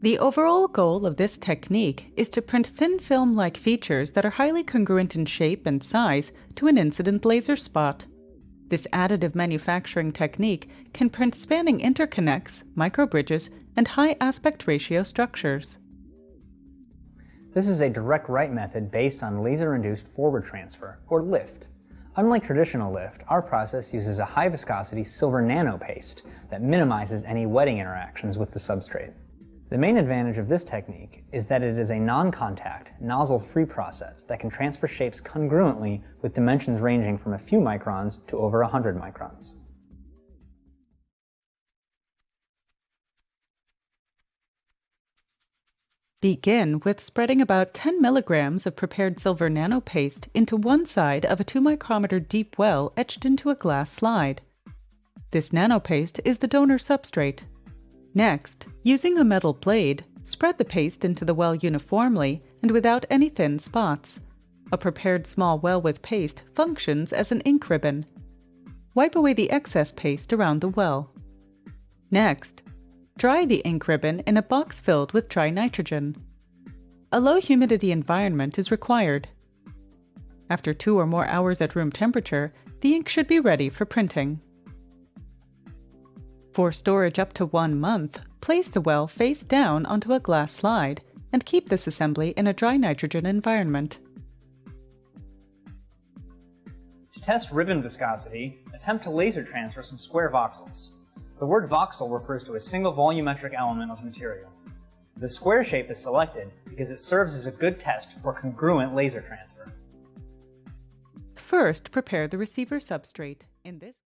The overall goal of this technique is to print thin film-like features that are highly congruent in shape and size to an incident laser spot. This additive manufacturing technique can print spanning interconnects, microbridges, and high aspect ratio structures. This is a direct write method based on laser-induced forward transfer, or lift. Unlike traditional lift, our process uses a high-viscosity silver nanopaste that minimizes any wetting interactions with the substrate. The main advantage of this technique is that it is a non-contact, nozzle-free process that can transfer shapes congruently with dimensions ranging from a few microns to over 100 microns. Begin with spreading about 10 milligrams of prepared silver nanopaste into one side of a 2 micrometer deep well etched into a glass slide. This nanopaste is the donor substrate. Next, using a metal blade, spread the paste into the well uniformly and without any thin spots. A prepared small well with paste functions as an ink ribbon. Wipe away the excess paste around the well. Next, dry the ink ribbon in a box filled with dry nitrogen. A low humidity environment is required. After 2 or more hours at room temperature, the ink should be ready for printing. For storage up to 1 month, place the well face down onto a glass slide and keep this assembly in a dry nitrogen environment. To test ribbon viscosity, attempt to laser transfer some square voxels. The word voxel refers to a single volumetric element of material. The square shape is selected because it serves as a good test for congruent laser transfer. First, prepare the receiver substrate. In this